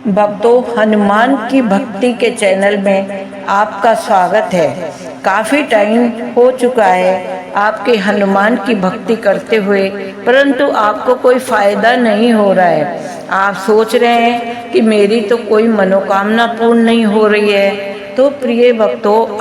भक्तों, हनुमान की भक्ति के चैनल में आपका स्वागत है। काफ़ी टाइम हो चुका है आपके हनुमान की भक्ति करते हुए, परंतु आपको कोई फायदा नहीं हो रहा है। आप सोच रहे हैं कि मेरी तो कोई मनोकामना पूर्ण नहीं हो रही है। तो प्रिय भक्तों,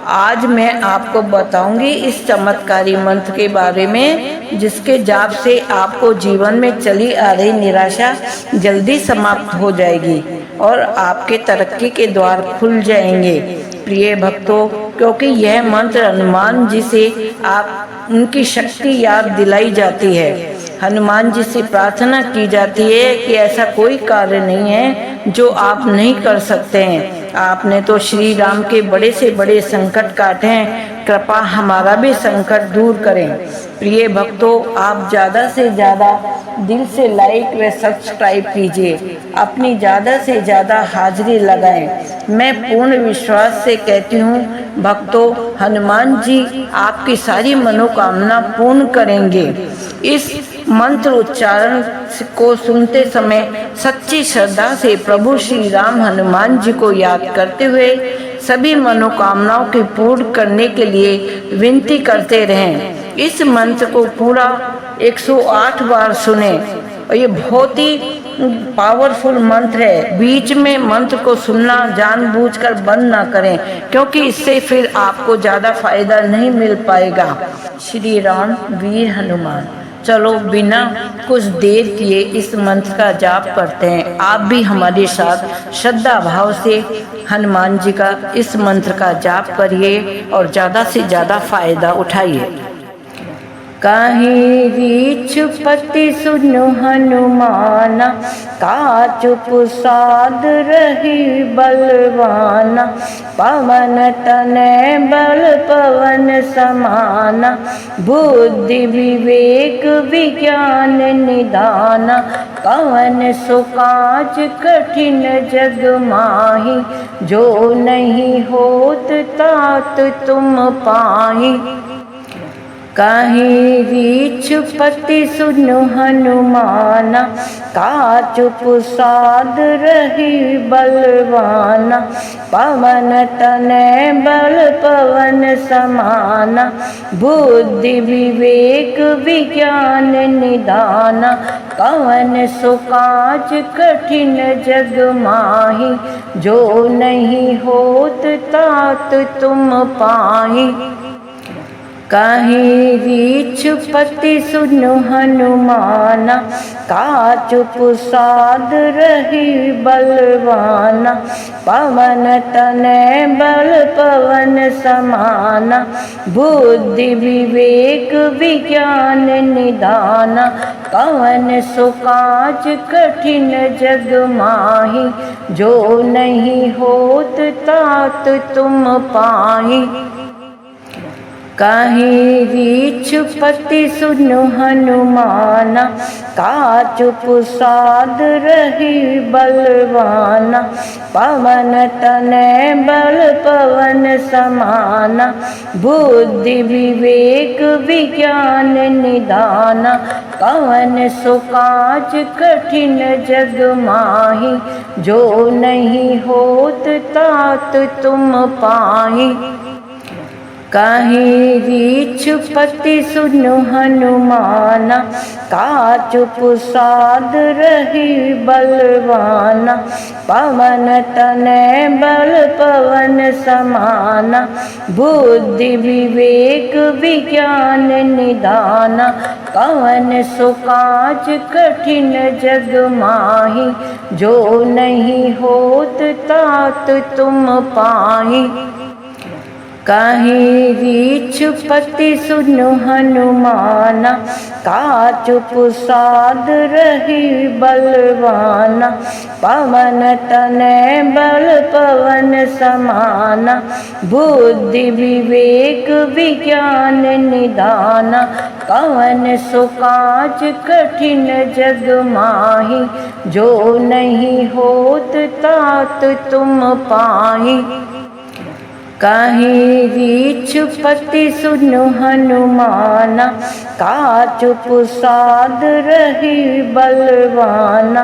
आज मैं आपको बताऊंगी इस चमत्कारी मंत्र के बारे में, जिसके जाप से आपको जीवन में चली आ रही निराशा जल्दी समाप्त हो जाएगी और आपके तरक्की के द्वार खुल जाएंगे। प्रिय भक्तों, क्योंकि यह मंत्र हनुमान जी से आप उनकी शक्ति याद दिलाई जाती है। हनुमान जी से प्रार्थना की जाती है कि ऐसा कोई कार्य नहीं है जो आप नहीं कर सकते हैं। आपने तो श्री राम के बड़े से बड़े संकट काटे हैं, कृपा हमारा भी संकट दूर करें। प्रिय भक्तों, आप ज़्यादा से ज़्यादा दिल से लाइक व सब्सक्राइब कीजिए, अपनी ज़्यादा से ज़्यादा हाजिरी लगाएं। मैं पूर्ण विश्वास से कहती हूँ भक्तों, हनुमान जी आपकी सारी मनोकामना पूर्ण करेंगे। इस मंत्र उच्चारण को सुनते समय सच्ची श्रद्धा से प्रभु श्री राम हनुमान जी को याद करते हुए सभी मनोकामनाओं की पूर्ण करने के लिए विनती करते रहें। इस मंत्र को पूरा 108 बार सुने और ये बहुत ही पावरफुल मंत्र है। बीच में मंत्र को सुनना जानबूझकर बंद ना करें, क्योंकि इससे फिर आपको ज़्यादा फायदा नहीं मिल पाएगा। श्री राम वीर हनुमान। चलो बिना कुछ देर किए इस मंत्र का जाप करते हैं। आप भी हमारे साथ श्रद्धा भाव से हनुमान जी का इस मंत्र का जाप करिए और ज़्यादा से ज़्यादा फायदा उठाइए। काहे रीछ पति सुनु हनुमाना, का चुप साध रही बलवाना। पवन तनय बल पवन समाना, बुद्धि विवेक विज्ञान निदाना। कवन सो काज कठिन जग माही, जो नहीं होत तात तुम पाही। काहे रीछ पति सुनु हनुमाना, का चुप साध रही बलवाना। पवन तनय बल पवन समाना, बुद्धि विवेक विज्ञान निदाना। कवन सो काज कठिन जग माही, जो नहीं होत तात तुम पाही। काहे रीछ पति सुनु हनुमाना, का चुप साध रही बलवाना। पवन तनय बल पवन समाना, बुद्धि विवेक विज्ञान निदाना। कवन सो काज कठिन जग माही, जो नहीं होत तात तुम पाही। काहे रीछ पति सुनु हनुमाना, का चुप साध रही बलवाना। पवन तनय बल पवन समाना, बुद्धि विवेक विज्ञान निदाना। कवन सो काज कठिन जग माही, जो नहीं होत तात तुम पाही। काहे रीछ पति सुनु हनुमाना, का चुप साध रही बलवाना। पवन तनय बल पवन समाना, बुद्धि विवेक विज्ञान निदाना। कवन सो काज कठिन जग माही, जो नहीं होत तात तुम पाही। काहे रीछ पति सुनु हनुमाना, का चुप साध रही बलवाना। पवन तनय बल पवन समाना, बुद्धि विवेक विज्ञान निदाना। कवन सो काज कठिन जग माही, जो नहीं होत तात तुम पाही। काहे रीछ पति सुनु हनुमाना, काचु पुसाद रही बलवाना।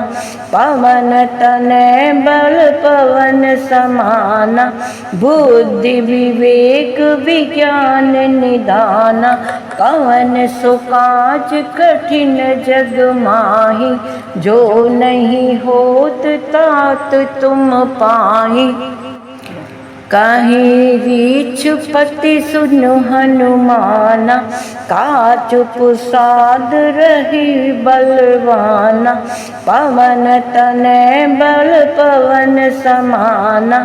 पवन तनय बल पवन समाना, बुद्धि विवेक विज्ञान निदाना। कवन सो काज कठिन जग माही, जो नहीं होत तात तुम पाही। काहे रीछ पति सुनु हनुमाना, काचु पुसाद रही बलवाना। पवन तनय बल पवन समाना,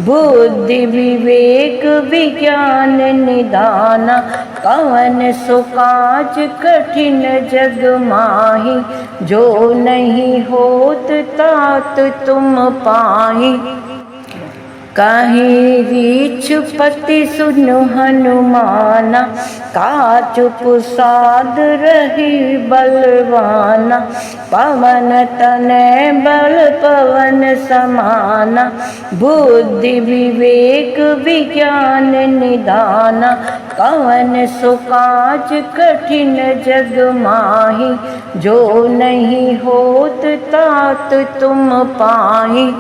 बुद्धि विवेक विज्ञान निदाना। कवन सो काज कठिन जग माही, जो नहीं होत तात तुम पाही। काहे रीछ पति सुनु हनुमाना, काचु पुसाद रही बलवाना। पवन तनय बल पवन समाना, बुद्धि विवेक विज्ञान निदाना। कवन सो काज कठिन जग माही, जो नहीं होत तात तुम पाही।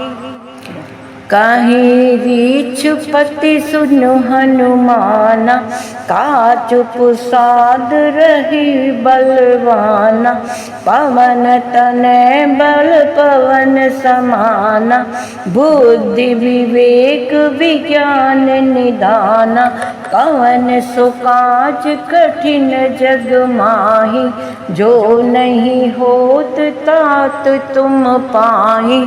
काहे रीछ पति सुनु हनुमाना, काचु पुसाद रही बलवाना। पवन तनय बल पवन समाना, बुद्धि विवेक विज्ञान निदाना। कवन सो काज कठिन जग माही, जो नहीं होत तात तुम पाही।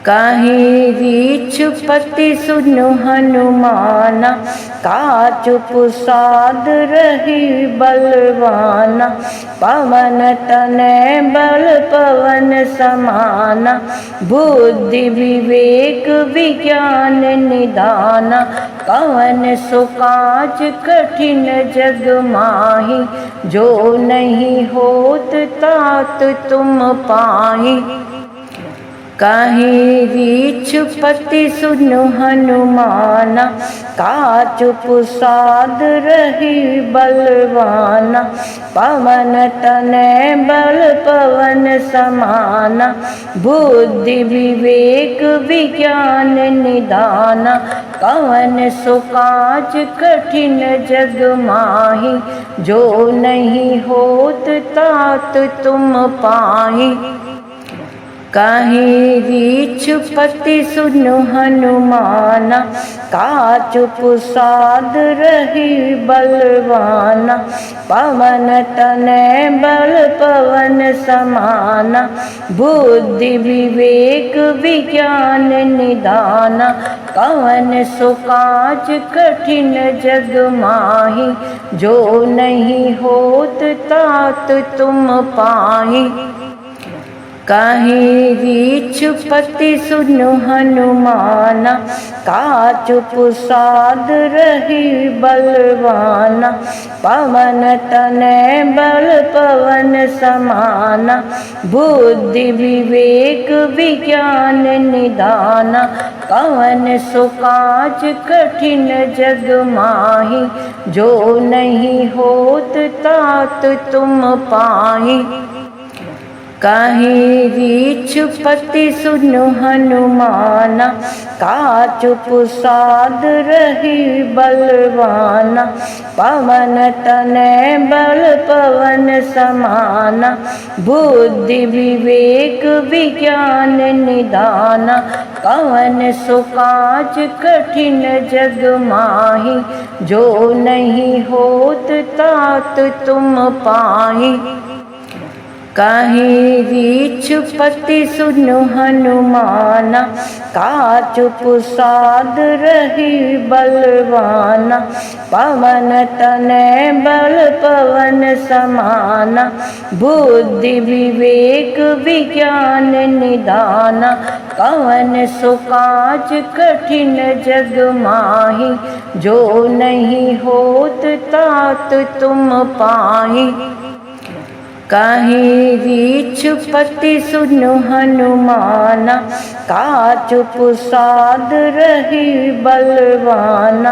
काहे रीछ पति सुनु हनुमाना, काचु पुसाद रही बलवाना। पवन तनय बल पवन समाना, बुद्धि विवेक विज्ञान निदाना। कवन सो काज कठिन जग माही, जो नहीं होत तात तुम पाही। काहे रीछ पति सुनु हनुमाना, काचु पुसाद रही बलवाना। पवन तनय बल पवन समाना, बुद्धि विवेक विज्ञान निदाना। कवन सो काज कठिन जग माही, जो नहीं होत तात तुम पाही। काहे रीछ पति सुनु हनुमाना, काचु पुसाद रही बलवाना। पवन तनय बल पवन समाना, बुद्धि विवेक विज्ञान निदाना। कवन सो काज कठिन जग माही, जो नहीं होत तात तुम पाही। काहे रीछ पति सुनु हनुमाना, काचु पुसाद रही बलवाना। पवन तनय बल पवन समाना, बुद्धि विवेक विज्ञान निदाना। कवन सो काज कठिन जग माही, जो नहीं होत तात तुम पाही। काहे रीछ पति सुनु हनुमाना, काचु पुसाद रही बलवाना। पवन तनय बल पवन समाना, बुद्धि विवेक विज्ञान निदाना। कवन सो काज कठिन जग माही, जो नहीं होत तात तुम पाही। काहे रीछ पति सुनु हनुमाना, काचु पुसाद रही बलवाना। पवन तनय बल पवन समाना, बुद्धि विवेक विज्ञान निदाना। कवन सो काज कठिन जग माही, जो नहीं होत तात तुम पाही। काहे रीछ पति सुनु हनुमाना, काचु पुसाद रही बलवाना।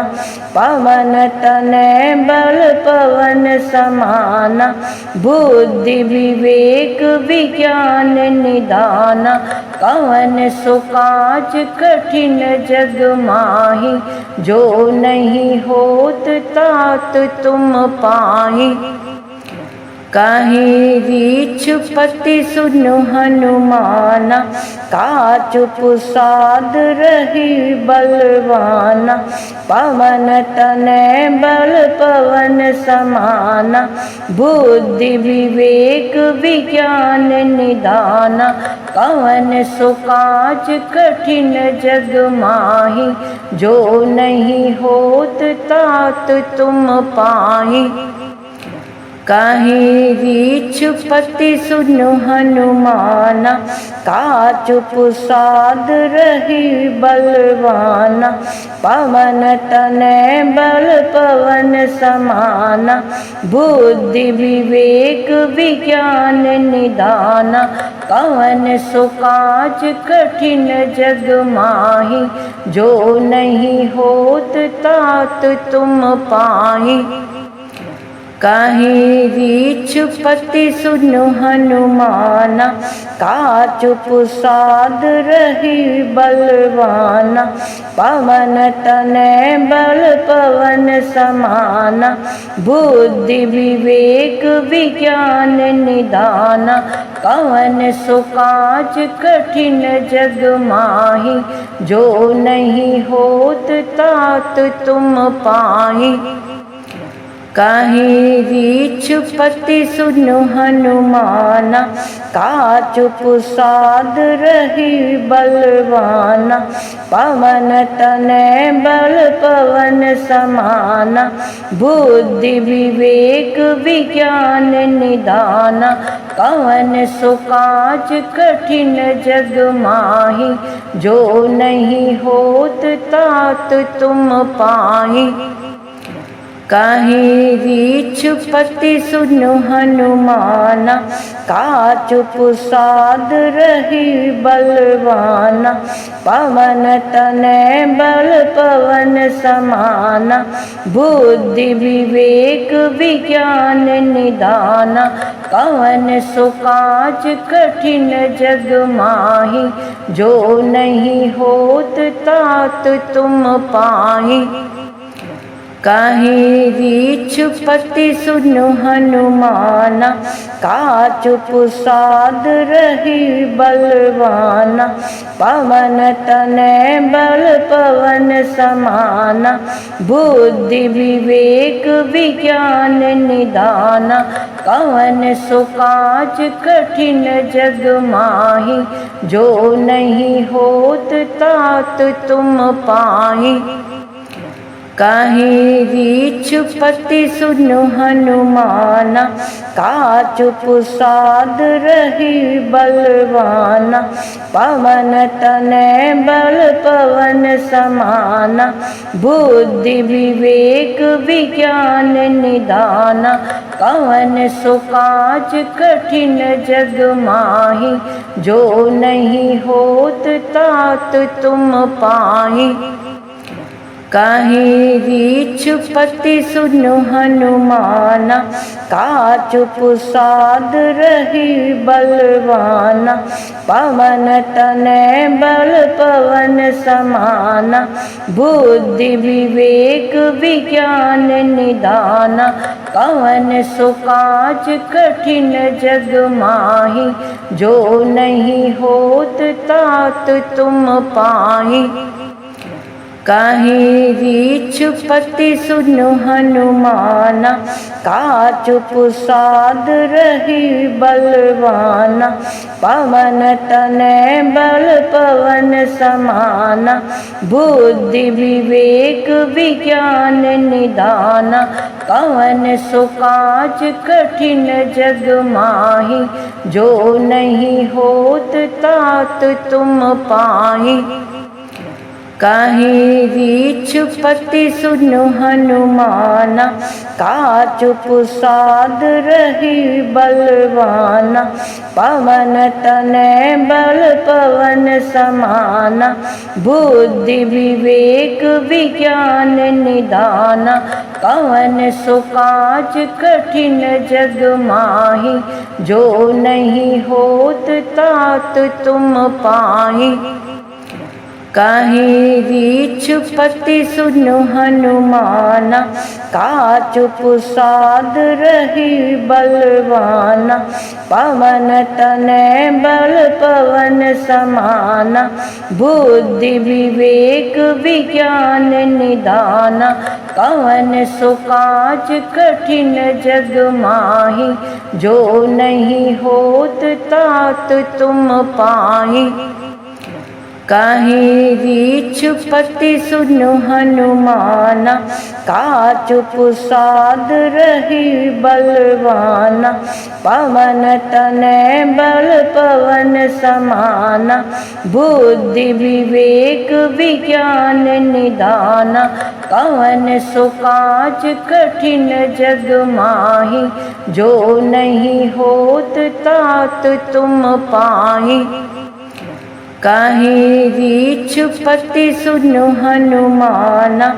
पवन तनय बल पवन समाना, बुद्धि विवेक विज्ञान निदाना। कवन सो काज कठिन जग माही, जो नहीं होत तात तुम पाही। काहे रीछ पति सुनु हनुमाना, काचु पुसाद रही बलवाना। पवन तनय बल पवन समाना, बुद्धि विवेक विज्ञान निदाना। कवन सो काज कठिन जग माही, जो नहीं होत तात तुम पाही। काहे रीछ पति सुनु हनुमाना, काचु पुसाद रही बलवाना। पवन तनय बल पवन समाना, बुद्धि विवेक विज्ञान निदाना। कवन सो काज कठिन जग माही, जो नहीं होत तात तुम पाही। काहे रीछ पति सुनु हनुमाना, काचु पुसाद रही बलवाना। पवन तनय बल पवन समाना, बुद्धि विवेक विज्ञान निदाना। कवन सो काज कठिन जग माही, जो नहीं होत तात तुम पाही। काहे रीछ पति सुनु हनुमाना, काचु पुसाद रही बलवाना। पवन तनय बल पवन समाना, बुद्धि विवेक विज्ञान निदाना। कवन सो काज कठिन जग माही, जो नहीं होत तात तुम पाही। काहे रीछ पति सुनु हनुमाना, काचु पुसाद रही बलवाना। पवन तनय बल पवन समाना, बुद्धि विवेक विज्ञान निदाना। कवन सो काज कठिन जग माही, जो नहीं होत तात तुम पाही। काहे रीछ पति सुनु हनुमाना, काचु पुसाद रही बलवाना। पवन तनय बल पवन समाना, बुद्धि विवेक विज्ञान निदाना। कवन सो काज कठिन जग माही, जो नहीं होत तात तुम पाही। काहे रीछ पति सुनु हनुमाना, काचु पुसाद रही बलवाना। पवन तनय बल पवन समाना, बुद्धि विवेक विज्ञान निदाना। कवन सो काज कठिन जग माही, जो नहीं होत तात तुम पाही। काहे रीछ पति सुनु हनुमाना, काचु पुसाद रही बलवाना। पवन तनय बल पवन समाना, बुद्धि विवेक विज्ञान निदाना। कवन सो काज कठिन जग माही, जो नहीं होत तात तुम पाही। काहे रीछ पति सुनु हनुमाना, काचु पुसाद रही बलवाना। पवन तनय बल पवन समाना, बुद्धि विवेक विज्ञान निदाना। कवन सो काज कठिन जग माही, जो नहीं होत तात तुम पाही। काहि रीछ पति सुनु हनुमाना, काचुप साध रही बलवाना। पवन तनय बल पवन समाना, बुद्धि विवेक विज्ञान निदाना। कवन सो काज कठिन जग माही, जो नहीं होत तात तुम पाही। काहि रीछ पति सुनु हनुमाना, काचुप साध रही बलवाना। पवन तनय बल पवन समाना, बुद्धि विवेक विज्ञान निदाना। कवन सो काज कठिन जग माही, जो नहीं होत तात तुम पाही। काहि रीछ पति सुनु हनुमाना, काचुप साध रही बलवाना। पवन तनय बल पवन समाना, बुद्धि विवेक विज्ञान निदाना। कवन सो काज कठिन जग माही, जो नहीं होत तात तुम पाही। काहि रीछ पति सुनु हनुमाना,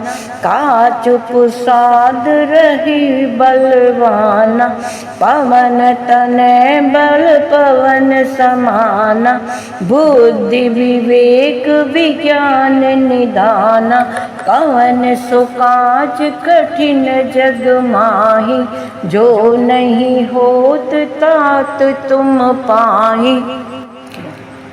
काचुप साध रही बलवाना। पवन तनय बल पवन समाना, बुद्धि विवेक विज्ञान निदाना। कवन सो काज कठिन जग माही, जो नहीं होत तात तुम पाही।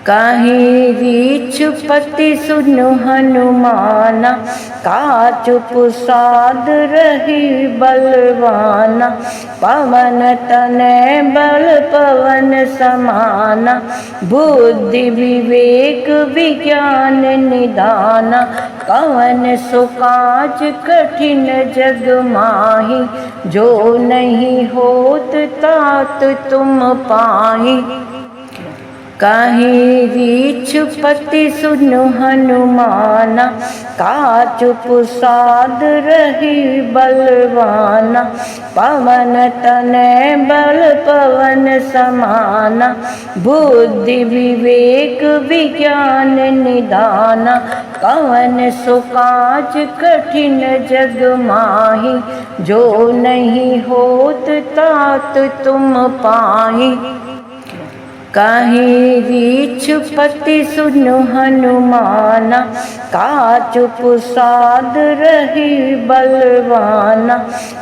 काहि रीछ पति सुनु हनुमाना, काचुप साध रही बलवाना। पवन तनय बल पवन समाना, बुद्धि विवेक विज्ञान निदाना। कवन सो काज कठिन जग माही, जो नहीं होत तात तुम पाही। काहि रीछ पति सुनु हनुमाना, काचुप साध रही बलवाना। पवन तनय बल पवन समाना, बुद्धि विवेक विज्ञान निदाना। कवन सो काज कठिन जग माही, जो नहीं होत तात तुम पाही। काहि रीछ पति सुनु हनुमाना, काचुप साध रही बलवाना।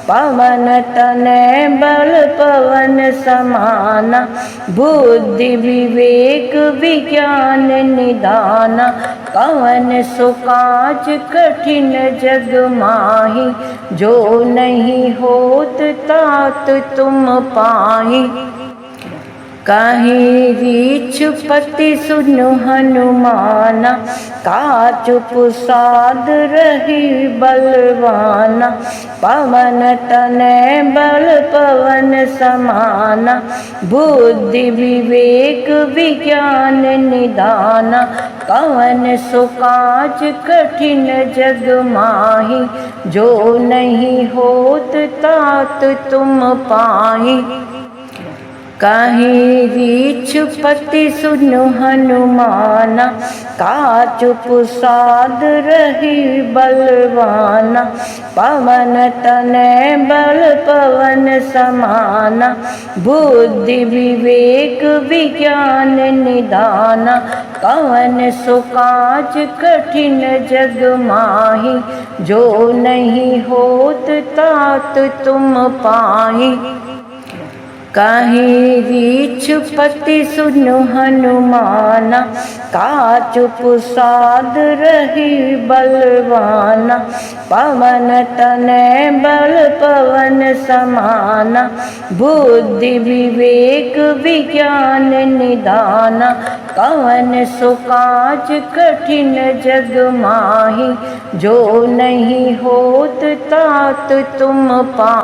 पवन तनय बल पवन समाना, बुद्धि विवेक विज्ञान निदाना। कवन सो काज कठिन जग माही, जो नहीं होत तात तुम पाही। काहि रीछ पति सुनु हनुमाना, काचुप साध रही बलवाना। पवन तनय बल पवन समाना, बुद्धि विवेक विज्ञान निदाना। कवन सो काज कठिन जग माही, जो नहीं होत तात तुम पाही। काहि रीछ पति सुनु हनुमाना, काचुप साध रही बलवाना। पवन तनय बल पवन समाना, बुद्धि विवेक विज्ञान निदाना। कवन सो काज कठिन जग माही, जो नहीं होत तात तुम पाही। काहि रीछ पति सुनु हनुमाना, काचुप साध रही बलवाना। पवन तनय बल पवन समाना, बुद्धि विवेक विज्ञान निदाना। कवन सो काज कठिन जग माही, जो नहीं होत तात तुम पाही।